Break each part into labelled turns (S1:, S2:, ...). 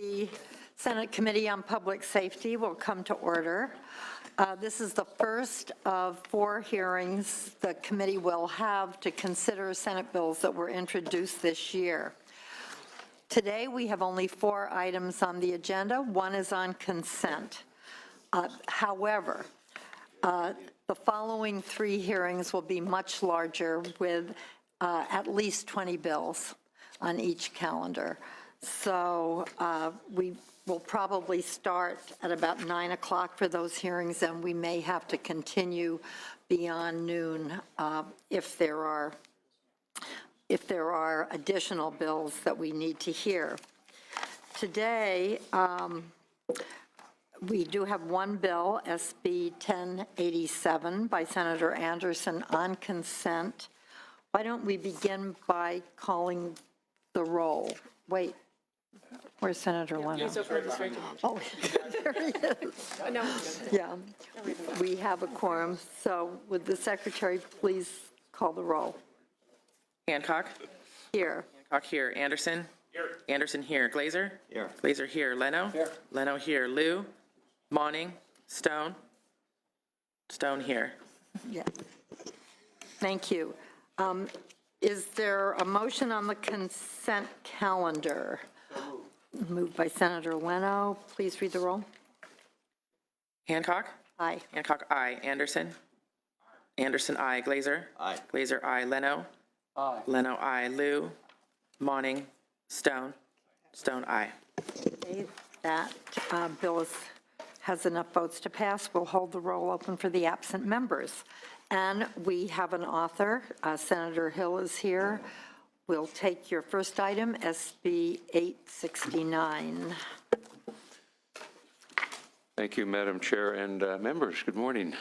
S1: The Senate Committee on Public Safety will come to order. This is the first of 4 hearings the committee will have to consider Senate bills that were introduced this year. Today, we have only 4 items on the agenda. 1 is on consent. However, the following 3 hearings will be much larger with at least 20 bills on each calendar. So we will probably start at about 9 o'clock for those hearings, and we may have to continue beyond noon if there are additional bills that we need to hear. Today, we do have 1 bill, SB 1087 by Senator Anderson on consent. Why don't we begin by calling the roll? Wait, where's Senator Leno? Oh, there he is.
S2: No.
S1: Yeah, we have a quorum. So would the secretary please call the roll?
S3: Hancock.
S1: Here.
S3: Hancock here. Anderson. Here. Anderson here. Glazer. Here. Glazer here. Leno. Here. Leno here. Liu. Monning. Stone. Stone here.
S1: Yeah. Thank you. Is there a motion on the consent calendar? Moved by Senator Leno. Please read the roll.
S3: Hancock.
S1: Aye.
S3: Hancock, aye. Anderson. Anderson, aye. Glazer. Aye. Glazer, aye. Leno. Aye. Leno, aye. Liu. Monning. Stone. Stone, aye.
S1: Okay, that bill has enough votes to pass. We'll hold the roll open for the absent members. And we have an author. Senator Hill is here. We'll take your first item, SB 869.
S4: Thank you, Madam Chair and members. Good morning.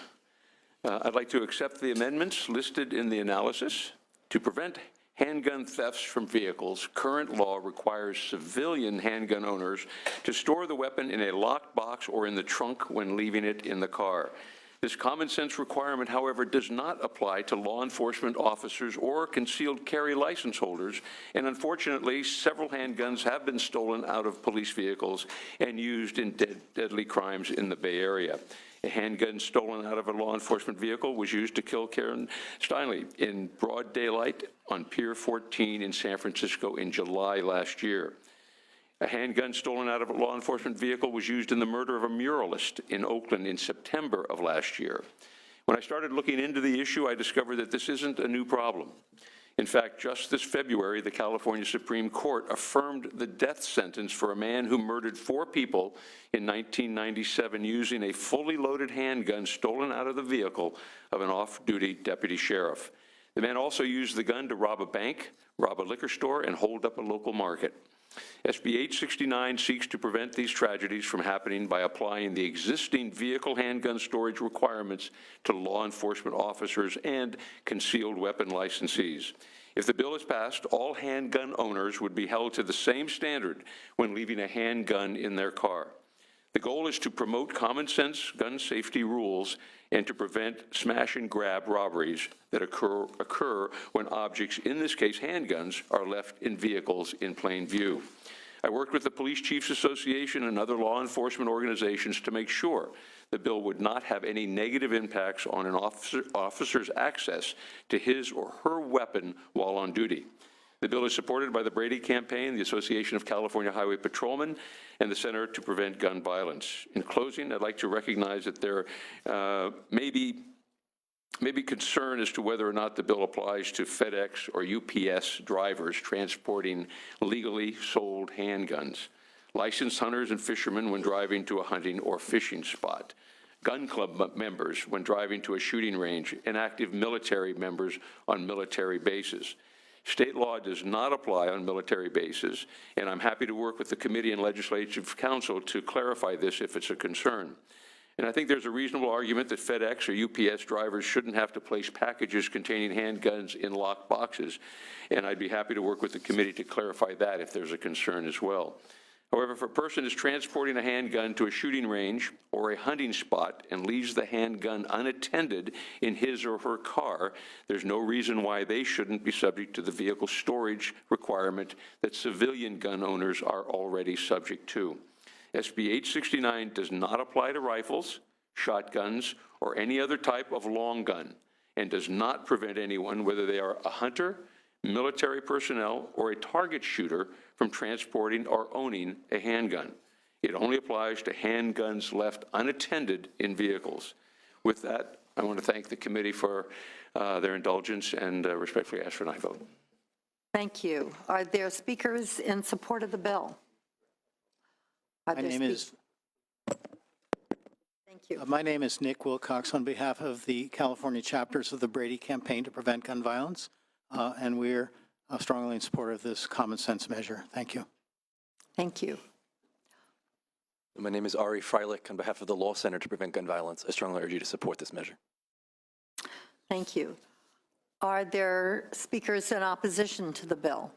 S4: I'd like to accept the amendments listed in the analysis. To prevent handgun thefts from vehicles, current law requires civilian handgun owners to store the weapon in a locked box or in the trunk when leaving it in the car. This common sense requirement, however, does not apply to law enforcement officers or concealed carry license holders, and unfortunately, several handguns have been stolen out of police vehicles and used in deadly crimes in the Bay Area. A handgun stolen out of a law enforcement vehicle was used to kill Karen Steinle in broad daylight on Pier 14 in San Francisco in July last year. A handgun stolen out of a law enforcement vehicle was used in the murder of a muralist in Oakland in September of last year. When I started looking into the issue, I discovered that this isn't a new problem. In fact, just this February, the California Supreme Court affirmed the death sentence for a man who murdered 4 people in 1997 using a fully loaded handgun stolen out of the vehicle of an off-duty deputy sheriff. The man also used the gun to rob a bank, rob a liquor store, and hold up a local market. SB 869 seeks to prevent these tragedies from happening by applying the existing vehicle handgun storage requirements to law enforcement officers and concealed weapon licensees. If the bill is passed, all handgun owners would be held to the same standard when leaving a handgun in their car. The goal is to promote common sense gun safety rules and to prevent smash and grab robberies that occur when objects, in this case handguns, are left in vehicles in plain view. I worked with the Police Chiefs Association and other law enforcement organizations to make sure the bill would not have any negative impacts on an officer's access to his or her weapon while on duty. The bill is supported by the Brady Campaign, the Association of California Highway Patrolmen, and the Center to Prevent Gun Violence. In closing, I'd like to recognize that there may be concern as to whether or not the bill applies to FedEx or UPS drivers transporting legally sold handguns, licensed hunters and fishermen when driving to a hunting or fishing spot, gun club members when driving to a shooting range, and active military members on military bases. State law does not apply on military bases, and I'm happy to work with the committee and legislative council to clarify this if it's a concern. And I think there's a reasonable argument that FedEx or UPS drivers shouldn't have to place packages containing handguns in locked boxes, and I'd be happy to work with the committee to clarify that if there's a concern as well. However, if a person is transporting a handgun to a shooting range or a hunting spot and leaves the handgun unattended in his or her car, there's no reason why they shouldn't be subject to the vehicle storage requirement that civilian gun owners are already subject to. SB 869 does not apply to rifles, shotguns, or any other type of long gun, and does not prevent anyone, whether they are a hunter, military personnel, or a target shooter, from transporting or owning a handgun. It only applies to handguns left unattended in vehicles. With that, I want to thank the committee for their indulgence and respectfully ask for an aye vote.
S1: Thank you. Are there speakers in support of the bill?
S2: My name is
S1: Thank you.
S2: My name is Nick Wilcox on behalf of the California chapters of the Brady Campaign to Prevent Gun Violence, and we're strongly in support of this common sense measure. Thank you.
S1: Thank you.
S5: My name is Ari Freilich on behalf of the Law Center to Prevent Gun Violence. I strongly urge you to support this measure.
S1: Thank you. Are there speakers in opposition to the bill?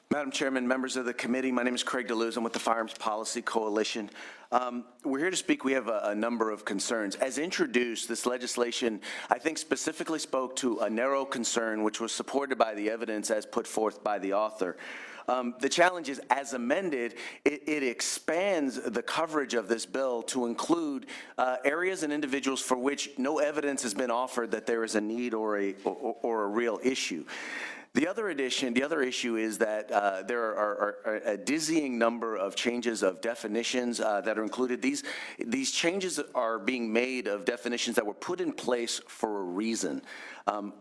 S6: Madam Chairman, members of the committee, my name is Craig DeLuz. I'm with the Firearms Policy Coalition. We're here to speak. We have a number of concerns. As introduced, this legislation, I think, specifically spoke to a narrow concern which was supported by the evidence as put forth by the author. The challenge is, as amended, it expands the coverage of this bill to include areas and individuals for which no evidence has been offered that there is a need or a real issue. The other issue is that there are a dizzying number of changes of definitions that are included. These changes are being made of definitions that were put in place for a reason.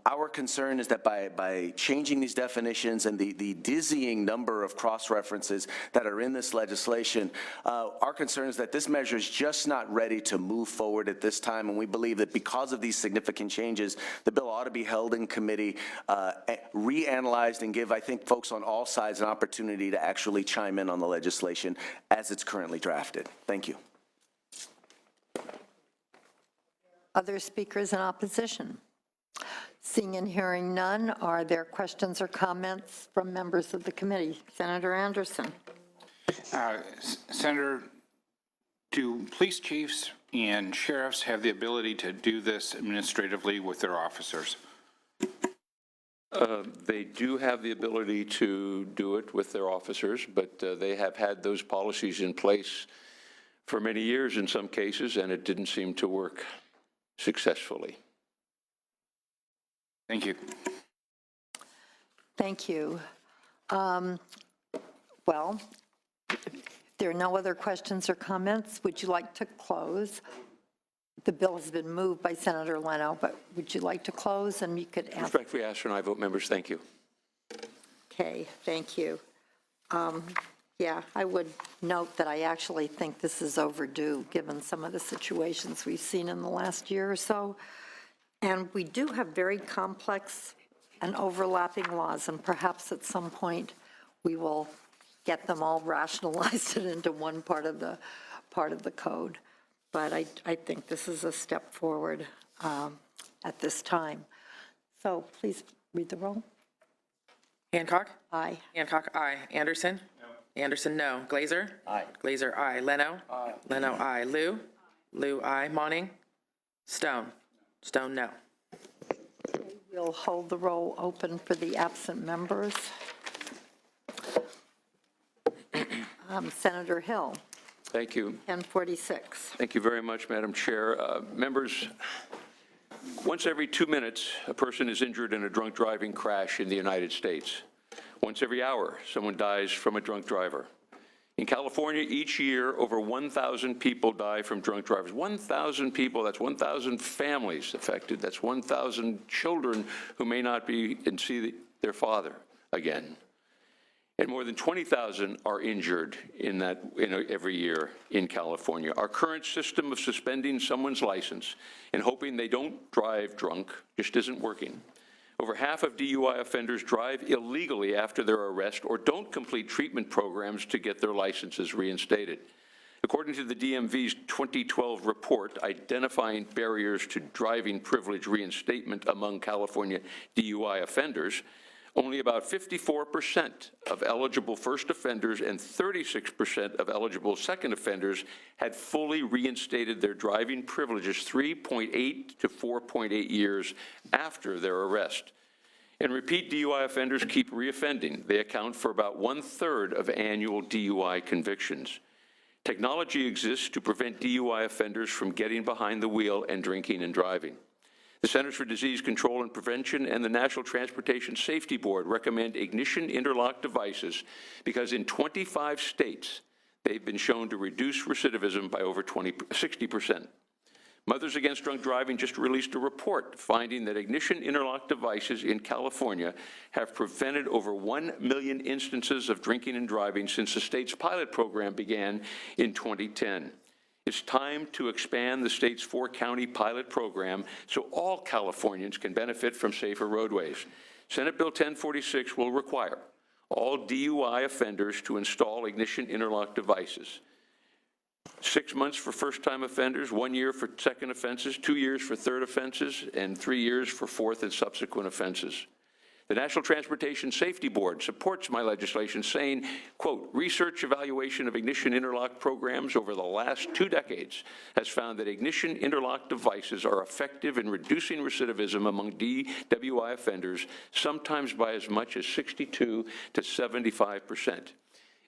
S6: Our concern is that by changing these definitions and the dizzying number of cross-references that are in this legislation, our concern is that this measure is just not ready to move forward at this time, and we believe that because of these significant changes, the bill ought to be held in committee, reanalyzed, and give, I think, folks on all sides an opportunity to actually chime in on the legislation as it's currently drafted. Thank you.
S1: Other speakers in opposition? Seeing and hearing none, are there questions or comments from members of the committee? Senator Anderson.
S7: Senator, do police chiefs and sheriffs have the ability to do this administratively with their officers?
S4: They do have the ability to do it with their officers, but they have had those policies in place for many years in some cases, and it didn't seem to work successfully.
S7: Thank you.
S1: Thank you. Well, if there are no other questions or comments, would you like to close? The bill has been moved by Senator Leno, but would you like to close? And you could ask.
S4: Respectfully ask for an aye vote, members. Thank you.
S1: Okay, thank you. Yeah, I would note that I actually think this is overdue, given some of the situations we've seen in the last year or so. And we do have very complex and overlapping laws, and perhaps at some point we will get them all rationalized into one part of the code. But I think this is a step forward at this time. So please read the roll.
S3: Hancock?
S1: Aye.
S3: Hancock, aye. Anderson? No. Anderson, no. Glazer? Aye. Glazer, aye. Leno? Aye. Leno, aye. Liu? Liu, aye. Monning? Stone? Stone, no.
S1: We'll hold the roll open for the absent members. Senator Hill.
S4: Thank you.
S1: 1046.
S4: Thank you very much, Madam Chair. Members, once every 2 minutes, a person is injured in a drunk driving crash in the United States. Once every hour, someone dies from a drunk driver. In California, each year, over 1,000 people die from drunk drivers. 1,000 people, that's 1,000 families affected. That's 1,000 children who may not be and see their father again. And more than 20,000 are injured in every year in California. Our current system of suspending someone's license and hoping they don't drive drunk just isn't working. Over half of DUI offenders drive illegally after their arrest or don't complete treatment programs to get their licenses reinstated. According to the DMV's 2012 report identifying barriers to driving privilege reinstatement among California DUI offenders, only about 54% of eligible first offenders and 36% of eligible second offenders had fully reinstated their driving privileges 3.8 to 4.8 years after their arrest. And repeat DUI offenders keep reoffending. They account for about 1/3 of annual DUI convictions. Technology exists to prevent DUI offenders from getting behind the wheel and drinking and driving. The Centers for Disease Control and Prevention and the National Transportation Safety Board recommend ignition interlock devices because in 25 states, they've been shown to reduce recidivism by over 60%. Mothers Against Drunk Driving just released a report finding that ignition interlock devices in California have prevented over 1 million instances of drinking and driving since the state's pilot program began in 2010. It's time to expand the state's 4-county pilot program so all Californians can benefit from safer roadways. Senate Bill 1046 will require all DUI offenders to install ignition interlock devices. 6 months for first-time offenders, 1 year for second offenses, 2 years for third offenses, and 3 years for fourth and subsequent offenses. The National Transportation Safety Board supports my legislation, saying, quote, research evaluation of ignition interlock programs over the last 2 decades has found that ignition interlock devices are effective in reducing recidivism among DWI offenders, sometimes by as much as 62 to 75%.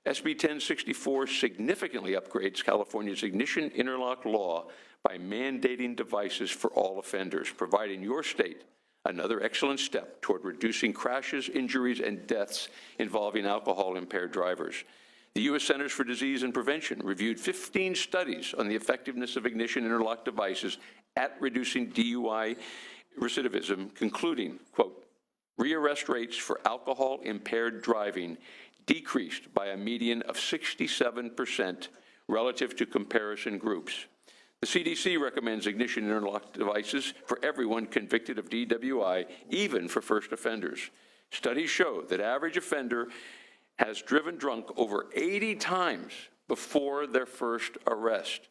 S4: SB 1064 significantly upgrades California's ignition interlock law by mandating devices for all offenders, providing your state another excellent step toward reducing crashes, injuries, and deaths involving alcohol-impaired drivers. The U.S. Centers for Disease and Prevention reviewed 15 studies on the effectiveness of ignition interlock devices at reducing DUI recidivism, concluding, quote, rearrest rates for alcohol-impaired driving decreased by a median of 67% relative to comparison groups. The CDC recommends ignition interlock devices for everyone convicted of DWI, even for first offenders. Studies show that average offender has driven drunk over 80 times before their first arrest.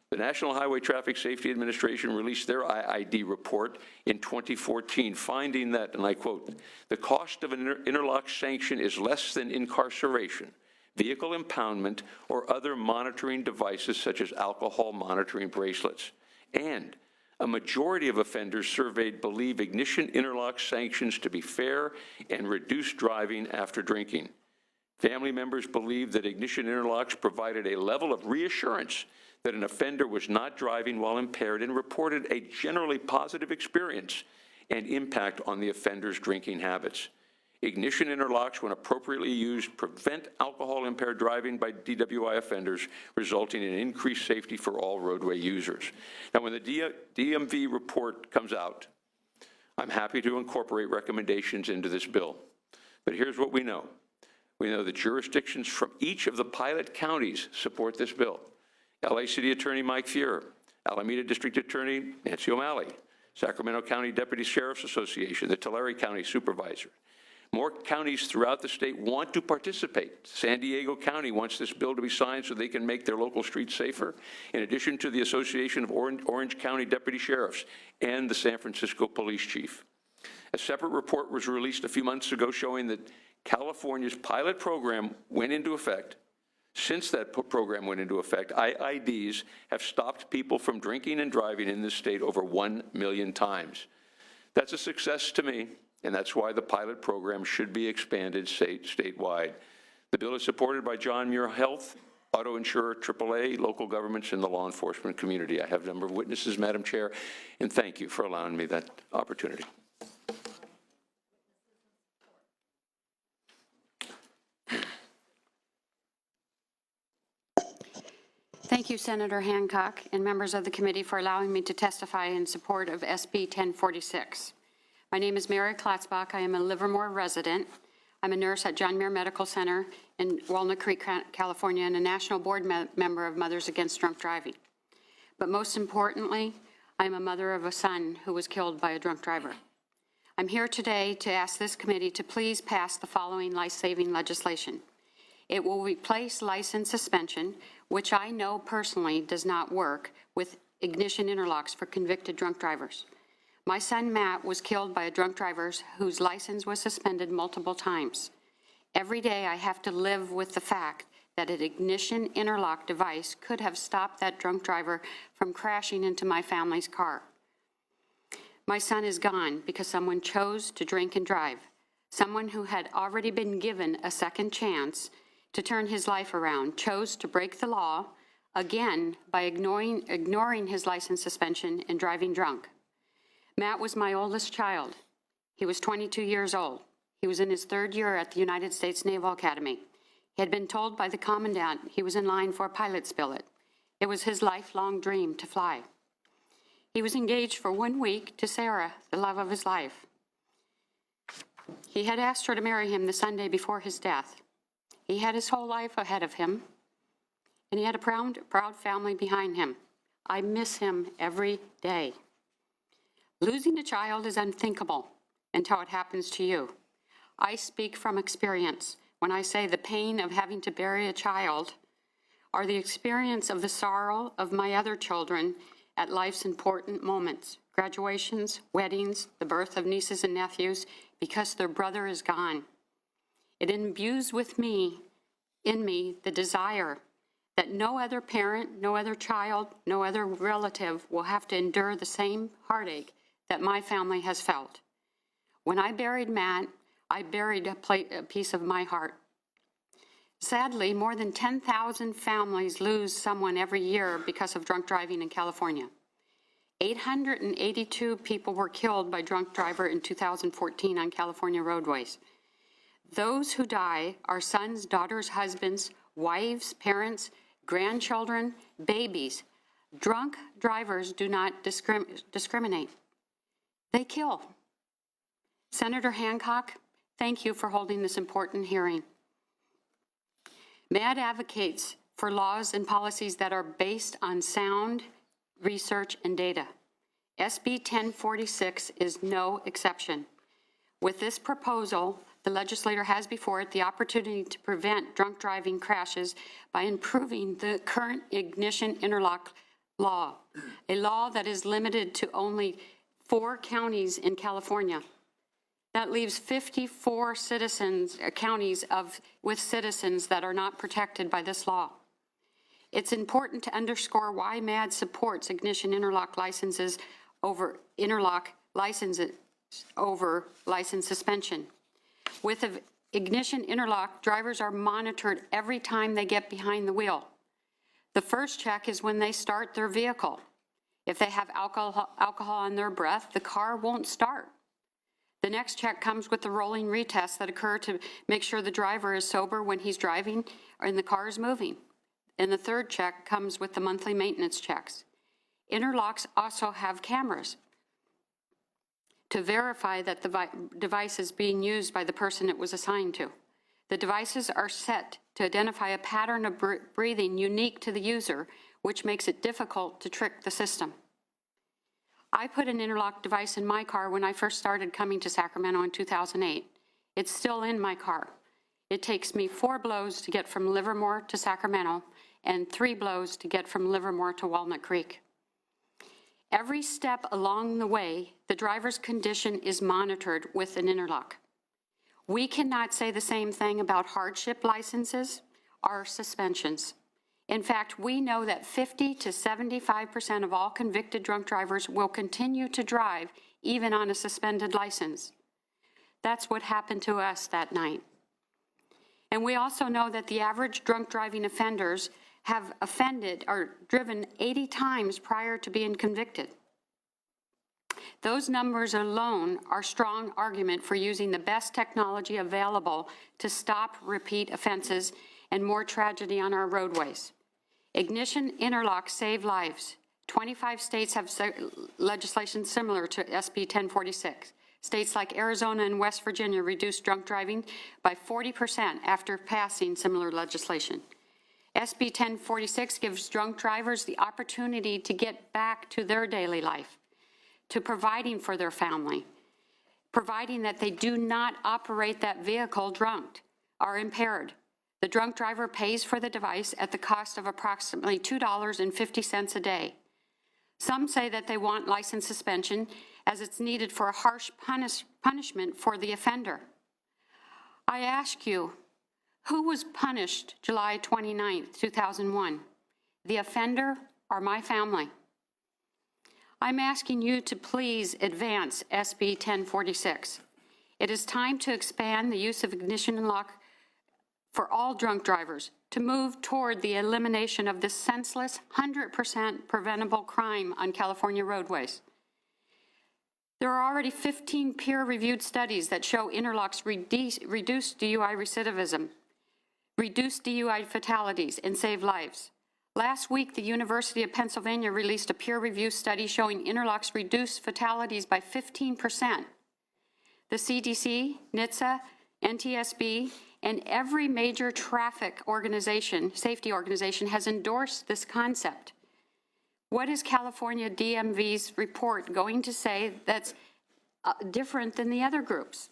S4: The National Highway Traffic Safety Administration released their IID report in 2014, finding that, and I quote, the cost of an interlock sanction is less than incarceration, vehicle impoundment, or other monitoring devices such as alcohol monitoring bracelets. And a majority of offenders surveyed believe ignition interlock sanctions to be fair and reduce driving after drinking. Family members believe that ignition interlocks provided a level of reassurance that an offender was not driving while impaired and reported a generally positive experience and impact on the offender's drinking habits. Ignition interlocks, when appropriately used, prevent alcohol-impaired driving by DWI offenders, resulting in increased safety for all roadway users. Now, when the DMV report comes out, I'm happy to incorporate recommendations into this bill. But here's what we know. We know that jurisdictions from each of the pilot counties support this bill. LA City Attorney Mike Fuhrer, Alameda District Attorney Nancy O'Malley, Sacramento County Deputy Sheriff's Association, the Tulare County Supervisor. More counties throughout the state want to participate. San Diego County wants this bill to be signed so they can make their local streets safer, in addition to the Association of Orange County Deputy Sheriffs and the San Francisco Police Chief. A separate report was released a few months ago showing that California's pilot program went into effect. Since that program went into effect, IIDs have stopped people from drinking and driving in this state over 1 million times. That's a success to me, and that's why the pilot program should be expanded statewide. The bill is supported by John Muir Health, auto insurer, AAA, local governments, and the law enforcement community. I have a number of witnesses, Madam Chair, and thank you for allowing me that opportunity.
S8: Thank you, Senator Hancock, and members of the committee for allowing me to testify in support of SB 1046. My name is Mary Klatzbach. I am a Livermore resident. I'm a nurse at John Muir Medical Center in Walnut Creek, California, and a national board member of Mothers Against Drunk Driving. But most importantly, I'm a mother of a son who was killed by a drunk driver. I'm here today to ask this committee to please pass the following life-saving legislation. It will replace license suspension, which I know personally does not work, with ignition interlocks for convicted drunk drivers. My son Matt was killed by a drunk driver whose license was suspended multiple times. Every day I have to live with the fact that an ignition interlock device could have stopped that drunk driver from crashing into my family's car. My son is gone because someone chose to drink and drive, someone who had already been given a second chance to turn his life around, chose to break the law again by ignoring his license suspension and driving drunk. Matt was my oldest child. He was 22 years old. He was in his third year at the United States Naval Academy. He had been told by the commandant he was in line for a pilot's billet. It was his lifelong dream to fly. He was engaged for 1 week to Sarah, the love of his life. He had asked her to marry him the Sunday before his death. He had his whole life ahead of him, and he had a proud family behind him. I miss him every day. Losing a child is unthinkable until it happens to you. I speak from experience when I say the pain of having to bury a child or the experience of the sorrow of my other children at life's important moments, graduations, weddings, the birth of nieces and nephews, because their brother is gone. It imbues in me the desire that no other parent, no other child, no other relative will have to endure the same heartache that my family has felt. When I buried Matt, I buried a piece of my heart. Sadly, more than 10,000 families lose someone every year because of drunk driving in California. 882 people were killed by drunk driver in 2014 on California roadways. Those who die are sons, daughters, husbands, wives, parents, grandchildren, babies. Drunk drivers do not discriminate. They kill. Senator Hancock, thank you for holding this important hearing. MAD advocates for laws and policies that are based on sound research and data. SB 1046 is no exception. With this proposal, the legislator has before it the opportunity to prevent drunk driving crashes by improving the current ignition interlock law, a law that is limited to only 4 counties in California. That leaves 54 counties with citizens that are not protected by this law. It's important to underscore why MAD supports ignition interlock licenses over license suspension. With an ignition interlock, drivers are monitored every time they get behind the wheel. The first check is when they start their vehicle. If they have alcohol on their breath, the car won't start. The next check comes with the rolling retests that occur to make sure the driver is sober when he's driving and the car is moving. And the third check comes with the monthly maintenance checks. Interlocks also have cameras to verify that the device is being used by the person it was assigned to. The devices are set to identify a pattern of breathing unique to the user, which makes it difficult to trick the system. I put an interlock device in my car when I first started coming to Sacramento in 2008. It's still in my car. It takes me 4 blows to get from Livermore to Sacramento and 3 blows to get from Livermore to Walnut Creek. Every step along the way, the driver's condition is monitored with an interlock. We cannot say the same thing about hardship licenses or suspensions. In fact, we know that 50 to 75% of all convicted drunk drivers will continue to drive even on a suspended license. That's what happened to us that night. And we also know that the average drunk driving offenders have offended or driven 80 times prior to being convicted. Those numbers alone are strong argument for using the best technology available to stop repeat offenses and more tragedy on our roadways. Ignition interlocks save lives. 25 states have legislation similar to SB 1046. States like Arizona and West Virginia reduced drunk driving by 40% after passing similar legislation. SB 1046 gives drunk drivers the opportunity to get back to their daily life, to providing for their family, providing that they do not operate that vehicle drunk or impaired. The drunk driver pays for the device at the cost of approximately $2.50 a day. Some say that they want license suspension as it's needed for a harsh punishment for the offender. I ask you, who was punished July 29, 2001? The offender or my family? I'm asking you to please advance SB 1046. It is time to expand the use of ignition and lock for all drunk drivers to move toward the elimination of this senseless, 100% preventable crime on California roadways. There are already 15 peer-reviewed studies that show interlocks reduce DUI recidivism, reduce DUI fatalities, and save lives. Last week, the University of Pennsylvania released a peer-reviewed study showing interlocks reduce fatalities by 15%. The CDC, NHTSA, NTSB, and every major traffic organization, safety organization, has endorsed this concept. What is California DMV's report going to say that's different than the other groups?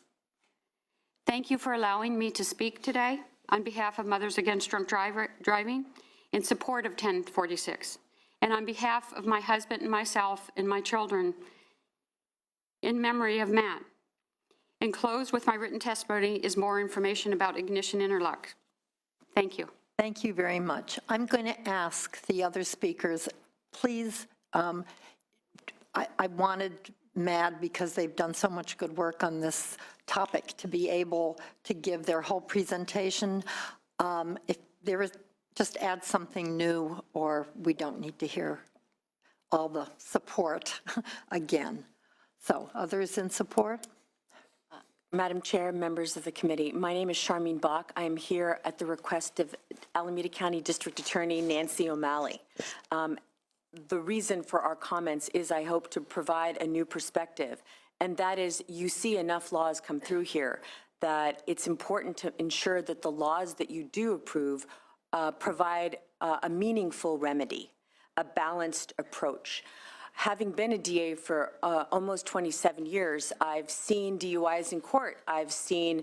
S8: Thank you for allowing me to speak today on behalf of Mothers Against Drunk Driving in support of 1046, and on behalf of my husband and myself and my children, in memory of Matt. Enclosed with my written testimony is more information about ignition interlock. Thank you.
S1: Thank you very much. I'm going to ask the other speakers, please, I wanted MAD, because they've done so much good work on this topic, to be able to give their whole presentation. If there is, just add something new, or we don't need to hear all the support again. So, others in support?
S9: Madam Chair, members of the committee, my name is Charmine Bach. I am here at the request of Alameda County District Attorney Nancy O'Malley. The reason for our comments is I hope to provide a new perspective, and that is you see enough laws come through here that it's important to ensure that the laws that you do approve provide a meaningful remedy, a balanced approach. Having been a DA for almost 27 years, I've seen DUIs in court. I've seen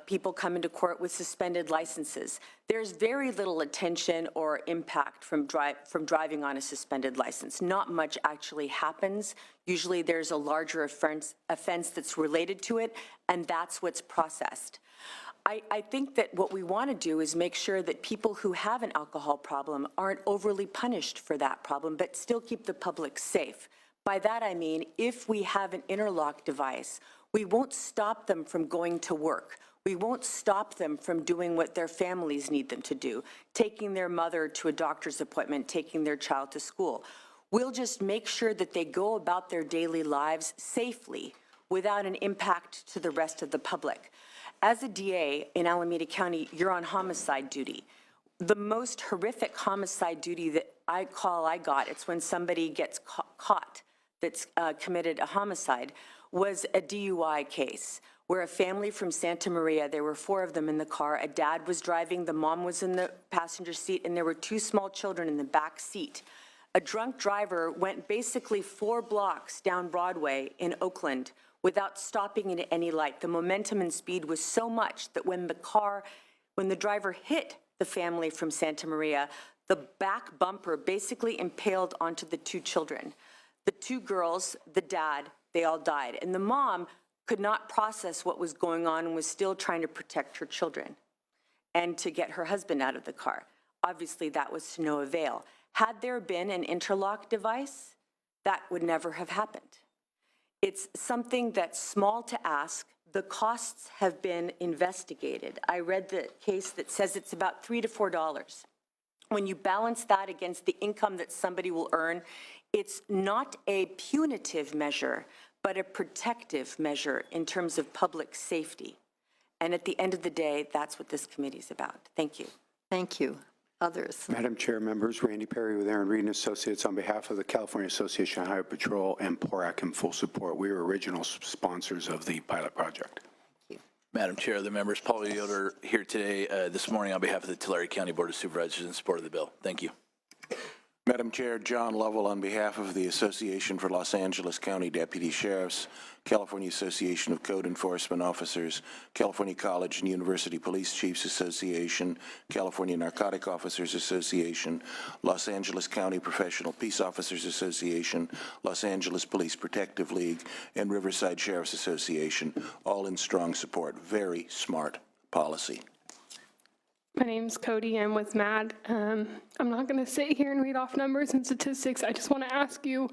S9: people come into court with suspended licenses. There's very little attention or impact from driving on a suspended license. Not much actually happens. Usually there's a larger offense that's related to it, and that's what's processed. I think that what we want to do is make sure that people who have an alcohol problem aren't overly punished for that problem, but still keep the public safe. By that I mean, if we have an interlock device, we won't stop them from going to work. We won't stop them from doing what their families need them to do, taking their mother to a doctor's appointment, taking their child to school. We'll just make sure that they go about their daily lives safely without an impact to the rest of the public. As a DA in Alameda County, you're on homicide duty. The most horrific homicide duty that I got, it's when somebody gets caught that's committed a homicide, was a DUI case where a family from Santa Maria, there were 4 of them in the car, a dad was driving, the mom was in the passenger seat, and there were 2 small children in the back seat. A drunk driver went basically 4 blocks down Broadway in Oakland without stopping at any light. The momentum and speed was so much that when the driver hit the family from Santa Maria, the back bumper basically impaled onto the 2 children. The 2 girls, the dad, they all died. And the mom could not process what was going on and was still trying to protect her children and to get her husband out of the car. Obviously, that was to no avail. Had there been an interlock device, that would never have happened. It's something that's small to ask. The costs have been investigated. I read the case that says it's about $3 to $4. When you balance that against the income that somebody will earn, it's not a punitive measure, but a protective measure in terms of public safety. And at the end of the day, that's what this committee is about. Thank you.
S1: Thank you. Others?
S10: Madam Chair, members, Randy Perry with Aaron Reed and Associates on behalf of the California Association of Highway Patrol and PORAC in full support. We were original sponsors of the pilot project.
S11: Madam Chair, the members, Paul Yoder here today, this morning on behalf of the Tulare County Board of Supervisors in support of the bill. Thank you.
S12: Madam Chair, John Lovell on behalf of the Association for Los Angeles County Deputy Sheriffs, California Association of Code Enforcement Officers, California College and University Police Chiefs Association, California Narcotic Officers Association, Los Angeles County Professional Peace Officers Association, Los Angeles Police Protective League, and Riverside Sheriffs Association, all in strong support. Very smart policy.
S13: My name's Cody. I'm with MAD. I'm not going to sit here and read off numbers and statistics. I just want to ask you,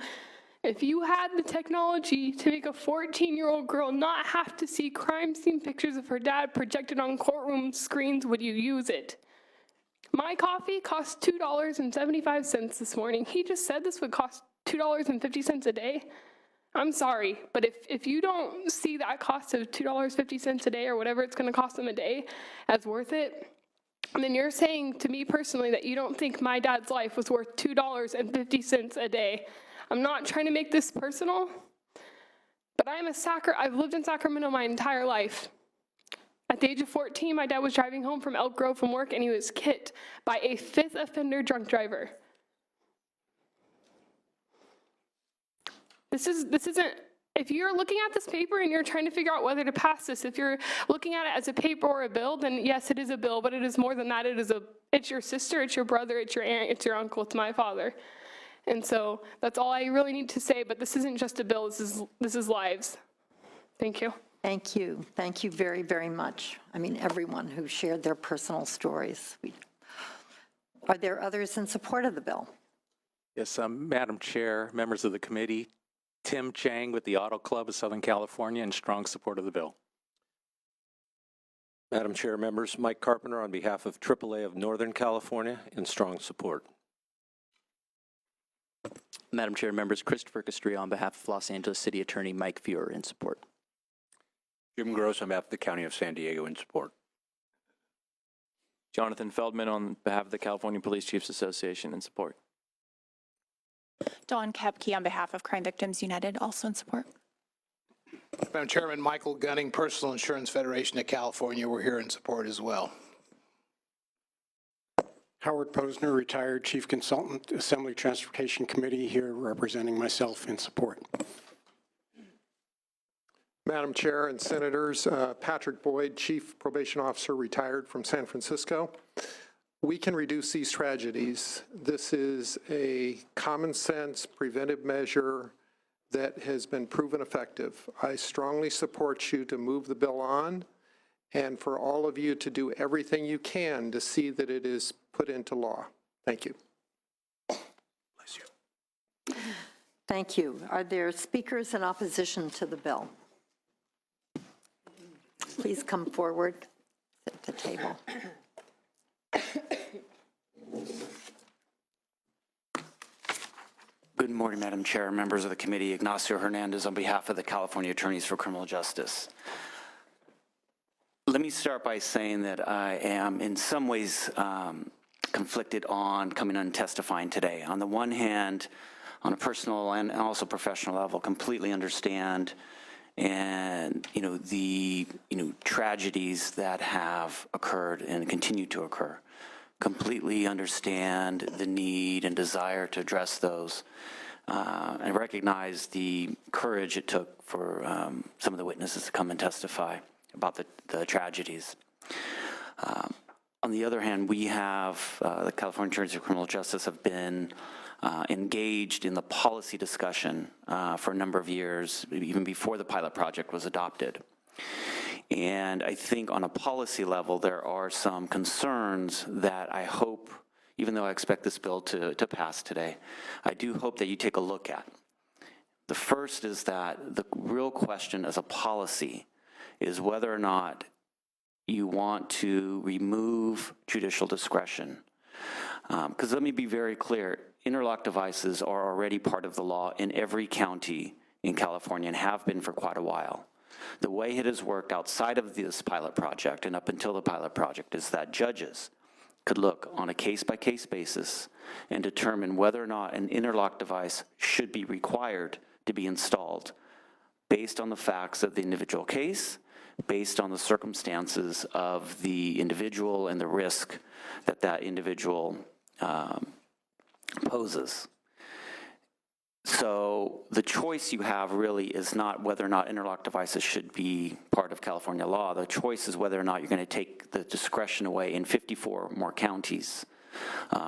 S13: if you had the technology to make a 14-year-old girl not have to see crime scene pictures of her dad projected on courtroom screens, would you use it? My coffee cost $2.75 this morning. He just said this would cost $2.50 a day. I'm sorry, but if you don't see that cost of $2.50 a day or whatever it's going to cost them a day as worth it, and then you're saying to me personally that you don't think my dad's life was worth $2.50 a day. I'm not trying to make this personal, but I've lived in Sacramento my entire life. At the age of 14, my dad was driving home from Elk Grove from work, and he was hit by a fifth offender drunk driver. This isn't, if you're looking at this paper and you're trying to figure out whether to pass this, if you're looking at it as a paper or a bill, then yes, it is a bill, but it is more than that. It's your sister, it's your brother, it's your aunt, it's your uncle, it's my father. And so that's all I really need to say, but this isn't just a bill, this is lives. Thank you.
S1: Thank you. Thank you very, very much. I mean, everyone who shared their personal stories. Are there others in support of the bill?
S14: Yes, Madam Chair, members of the committee, Tim Chang with the Auto Club of Southern California in strong support of the bill.
S15: Madam Chair, members, Mike Carpenter on behalf of AAA of Northern California in strong support.
S16: Madam Chair, members, Christopher Castrillo on behalf of Los Angeles City Attorney Mike Fuhrer in support.
S15: Jim Gross on behalf of the County of San Diego in support.
S5: Jonathan Feldman on behalf of the California Police Chiefs Association in support.
S17: Dawn Kepke on behalf of Crime Victims United, also in support.
S18: Madam Chairman, Michael Gunning, Personal Insurance Federation of California, we're here in support as well.
S10: Howard Posner, retired Chief Consultant, Assembly Transportation Committee, here representing myself in support.
S19: Madam Chair and Senators, Patrick Boyd, Chief Probation Officer, retired from San Francisco. We can reduce these tragedies. This is a common sense preventive measure that has been proven effective. I strongly support you to move the bill on and for all of you to do everything you can to see that it is put into law. Thank you.
S12: Bless you.
S1: Thank you. Are there speakers in opposition to the bill? Please come forward at the table.
S20: Good morning, Madam Chair, members of the committee. Ignacio Hernandez on behalf of the California Attorneys for Criminal Justice. Let me start by saying that I am in some ways conflicted on coming and testifying today. On the one hand, on a personal and also professional level, completely understand and the tragedies that have occurred and continue to occur. Completely understand the need and desire to address those, and recognize the courage it took for some of the witnesses to come and testify about the tragedies. On the other hand, we have, the California Attorneys for Criminal Justice have been engaged in the policy discussion for a number of years, even before the pilot project was adopted. And I think on a policy level, there are some concerns that I hope, even though I expect this bill to pass today, I do hope that you take a look at. The first is that the real question as a policy is whether or not you want to remove judicial discretion. Because let me be very clear, interlock devices are already part of the law in every county in California and have been for quite a while. The way it has worked outside of this pilot project and up until the pilot project is that judges could look on a case-by-case basis and determine whether or not an interlock device should be required to be installed based on the facts of the individual case, based on the circumstances of the individual and the risk that that individual poses. So the choice you have really is not whether or not interlock devices should be part of California law. The choice is whether or not you're going to take the discretion away in 54 more counties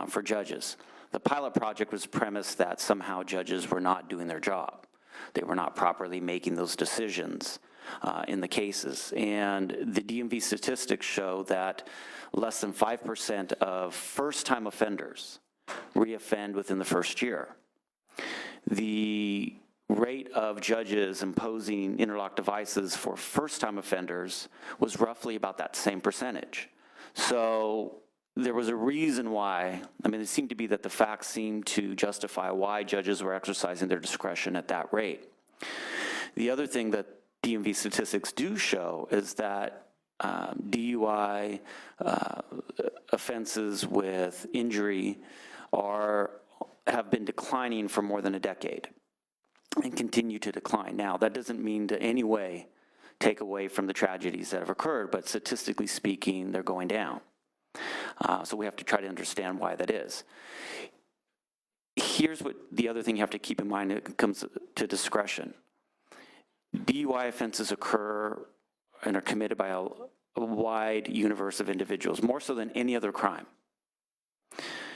S20: for judges. The pilot project was premised that somehow judges were not doing their job. They were not properly making those decisions in the cases. And the DMV statistics show that less than 5% of first-time offenders reoffend within the first year. The rate of judges imposing interlock devices for first-time offenders was roughly about that same percentage. So there was a reason why, I mean, it seemed to be that the facts seemed to justify why judges were exercising their discretion at that rate. The other thing that DMV statistics do show is that DUI offenses with injury have been declining for more than a decade and continue to decline. Now, that doesn't mean to any way take away from the tragedies that have occurred, but statistically speaking, they're going down. So we have to try to understand why that is. Here's what the other thing you have to keep in mind when it comes to discretion. DUI offenses occur and are committed by a wide universe of individuals, more so than any other crime.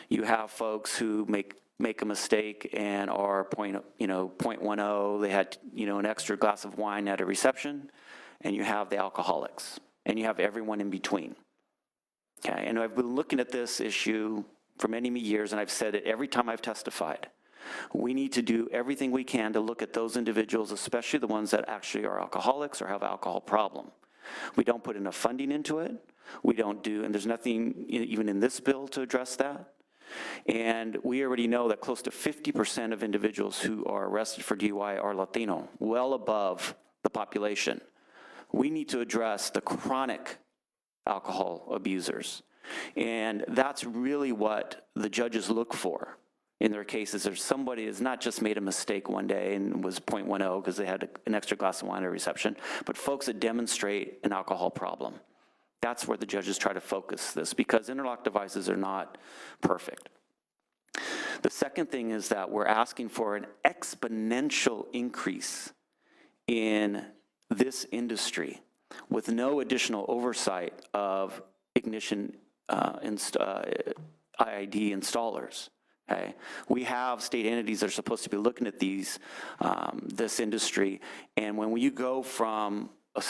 S20: You have folks who make a mistake and are 0.10, they had an extra glass of wine at a reception, and you have the alcoholics, and you have everyone in between. Okay, and I've been looking at this issue for many, many years, and I've said it every time I've testified. We need to do everything we can to look at those individuals, especially the ones that actually are alcoholics or have alcohol problem. We don't put enough funding into it. We don't do, and there's nothing even in this bill to address that. And we already know that close to 50% of individuals who are arrested for DUI are Latino, well above the population. We need to address the chronic alcohol abusers. And that's really what the judges look for in their cases. There's somebody who's not just made a mistake one day and was 0.10 because they had an extra glass of wine at a reception, but folks that demonstrate an alcohol problem. That's where the judges try to focus this, because interlock devices are not perfect. The second thing is that we're asking for an exponential increase in this industry with no additional oversight of ignition IID installers. Okay? We have state entities that are supposed to be looking at this industry, and when you go from a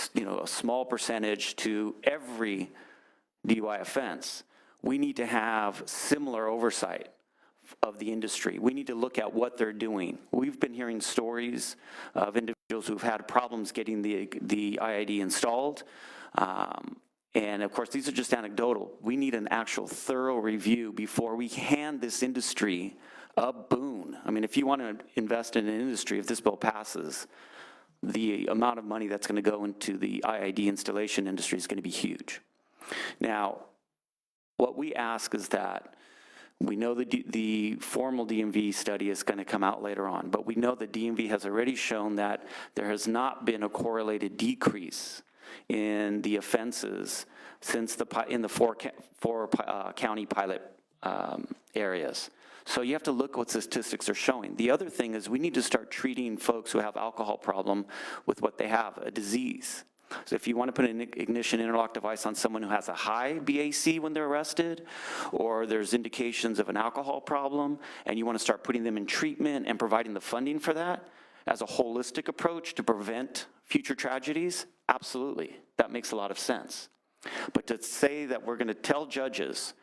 S20: small percentage to every DUI offense, we need to have similar oversight of the industry. We need to look at what they're doing. We've been hearing stories of individuals who've had problems getting the IID installed. And of course, these are just anecdotal. We need an actual thorough review before we hand this industry a boon. I mean, if you want to invest in an industry, if this bill passes, the amount of money that's going to go into the IID installation industry is going to be huge. Now, what we ask is that we know the formal DMV study is going to come out later on, but we know that DMV has already shown that there has not been a correlated decrease in the offenses since in the four county pilot areas. So you have to look what statistics are showing. The other thing is we need to start treating folks who have alcohol problem with what they have, a disease. So if you want to put an ignition interlock device on someone who has a high BAC when they're arrested, or there's indications of an alcohol problem, and you want to start putting them in treatment and providing the funding for that as a holistic approach to prevent future tragedies, absolutely, that makes a lot of sense. But to say that we're going to tell judges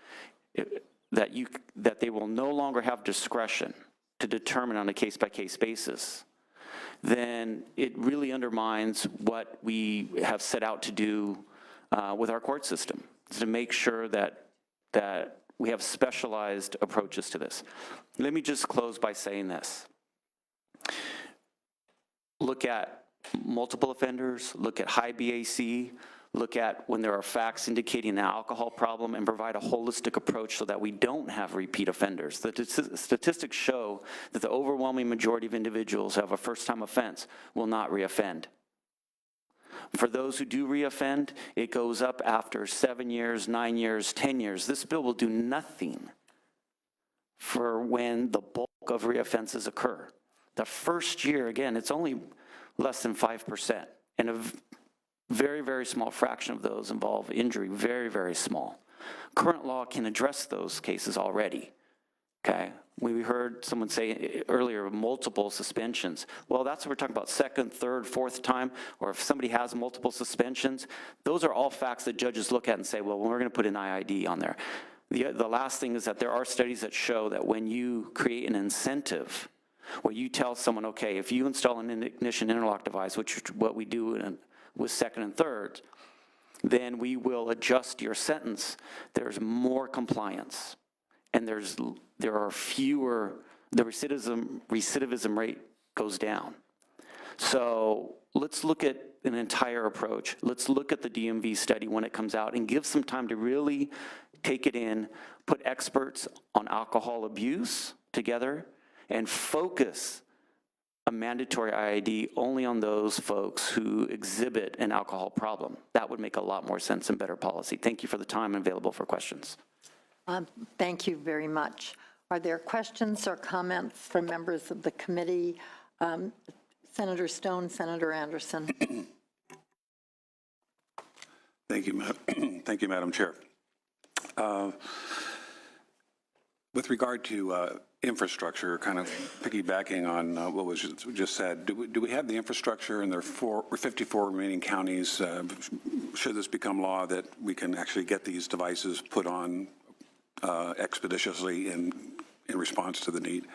S20: that they will no longer have discretion to determine on a case-by-case basis, then it really undermines what we have set out to do with our court system, is to make sure that we have specialized approaches to this. Let me just close by saying this. Look at multiple offenders, look at high BAC, look at when there are facts indicating an alcohol problem, and provide a holistic approach so that we don't have repeat offenders. The statistics show that the overwhelming majority of individuals who have a first-time offense will not reoffend. For those who do reoffend, it goes up after 7 years, 9 years, 10 years. This bill will do nothing for when the bulk of reoffenses occur. The first year, again, it's only less than 5%, and a very, very small fraction of those involve injury, very, very small. Current law can address those cases already, okay? We heard someone say earlier, multiple suspensions. Well, that's what we're talking about, second, third, fourth time, or if somebody has multiple suspensions, those are all facts that judges look at and say, well, we're gonna put an IID on there. The last thing is that there are studies that show that when you create an incentive, where you tell someone, okay, if you install an ignition interlock device, which is what we do with second and third, then we will adjust your sentence. There's more compliance, and there are fewer, the recidivism rate goes down. So let's look at an entire approach. Let's look at the DMV study when it comes out and give some time to really take it in, put experts on alcohol abuse together, and focus a mandatory IID only on those folks who exhibit an alcohol problem. That would make a lot more sense and better policy. Thank you for the time and available for questions.
S1: Thank you very much. Are there questions or comments from members of the committee? Senator Stone, Senator Anderson.
S21: Thank you, thank you, Madam Chair. With regard to infrastructure, kind of piggybacking on what was just said, do we have the infrastructure in their 54 remaining counties, should this become law, that we can actually get these devices put on expeditiously in response to the need?